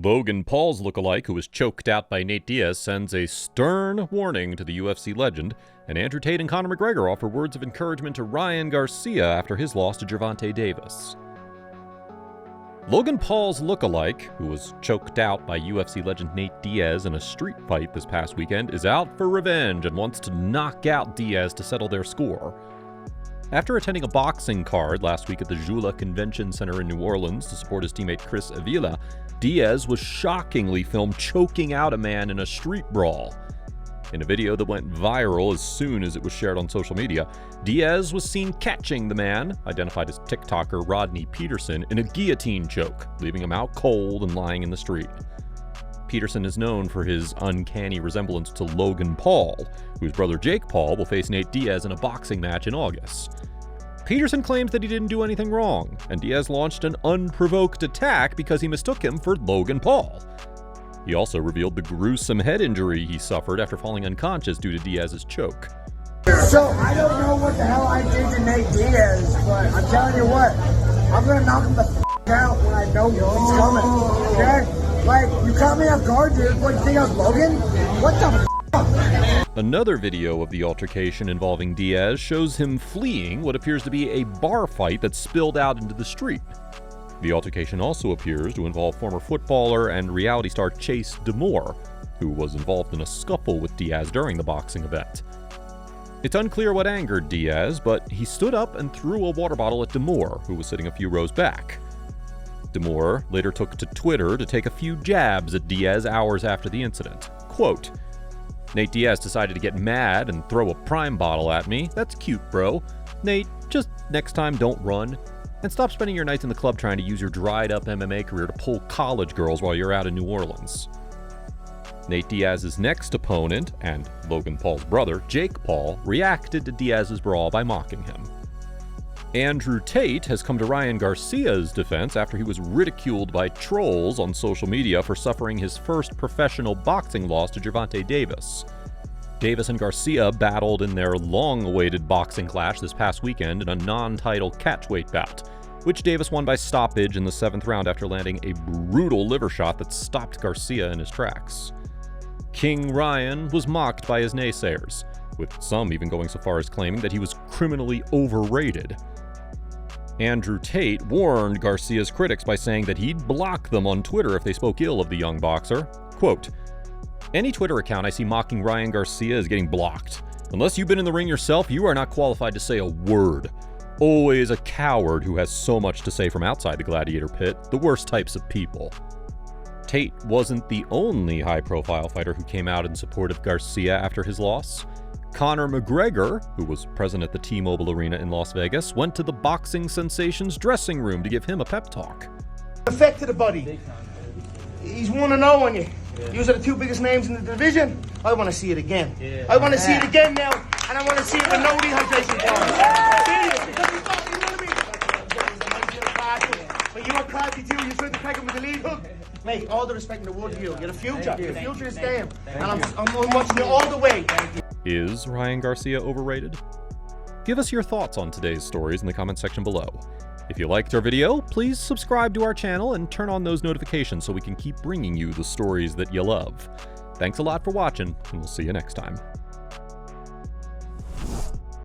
Logan Paul's lookalike, who was choked out by Nate Diaz, sends a stern warning to the UFC legend, and Andrew Tate and Conor McGregor offer words of encouragement to Ryan Garcia after his loss to Gervonta Davis. Logan Paul's lookalike, who was choked out by UFC legend Nate Diaz in a street fight this past weekend, is out for revenge and wants to knock out Diaz to settle their score. After attending a boxing card last week at the Jula Convention Center in New Orleans to support his teammate Chris Avila, Diaz was shockingly filmed choking out a man in a street brawl. In a video that went viral as soon as it was shared on social media, Diaz was seen catching the man, identified as TikToker Rodney Peterson, in a guillotine choke, leaving him out cold and lying in the street. Peterson is known for his uncanny resemblance to Logan Paul, whose brother Jake Paul will face Nate Diaz in a boxing match in August. Peterson claims that he didn't do anything wrong, and Diaz launched an unprovoked attack because he mistook him for Logan Paul. He also revealed the gruesome head injury he suffered after falling unconscious due to Diaz's choke. So, I don't know what the hell I did to Nate Diaz, but I'm telling you what, I'm gonna knock him the out when I know he's coming, okay? Like, you caught me off guard, dude. What, you think I was Logan? What the Another video of the altercation involving Diaz shows him fleeing what appears to be a bar fight that spilled out into the street. The altercation also appears to involve former footballer and reality star Chase D'Amour, who was involved in a scuffle with Diaz during the boxing event. It's unclear what angered Diaz, but he stood up and threw a water bottle at D'Amour, who was sitting a few rows back. D'Amour later took to Twitter to take a few jabs at Diaz hours after the incident. Quote, "Nate Diaz decided to get mad and throw a prime bottle at me. That's cute, bro. Nate, just next time don't run. And stop spending your nights in the club trying to use your dried-up MMA career to pull college girls while you're out in New Orleans." Nate Diaz's next opponent, and Logan Paul's brother, Jake Paul, reacted to Diaz's brawl by mocking him. Andrew Tate has come to Ryan Garcia's defense after he was ridiculed by trolls on social media for suffering his first professional boxing loss to Gervonta Davis. Davis and Garcia battled in their long-awaited boxing clash this past weekend in a non-title catchweight bout, which Davis won by stoppage in the 7th round after landing a brutal liver shot that stopped Garcia in his tracks. King Ryan was mocked by his naysayers, with some even going so far as claiming that he was criminally overrated. Andrew Tate warned Garcia's critics by saying that he'd block them on Twitter if they spoke ill of the young boxer. Quote, "Any Twitter account I see mocking Ryan Garcia is getting blocked. Unless you've been in the ring yourself, you are not qualified to say a word. Always a coward who has so much to say from outside the gladiator pit, the worst types of people." Tate wasn't the only high-profile fighter who came out in support of Garcia after his loss. Conor McGregor, who was present at the T-Mobile Arena in Las Vegas, went to the boxing sensation's dressing room to give him a pep talk. Effect to the body. He's 1-0 on you. These are the two biggest names in the division. I want to see it again. I want to see it again now, and I want to see it with no dehydration problems. Serious, because he's not, you know what I mean? But you are crafty too. You tried to peg him with the lead hook. Mate, all the respect in the world to you. You're the future. The future is staying. And I'm watching you all the way. Is Ryan Garcia overrated? Give us your thoughts on today's stories in the comment section below. If you liked our video, please subscribe to our channel and turn on those notifications so we can keep bringing you the stories that you love. Thanks a lot for watching, and we'll see you next time.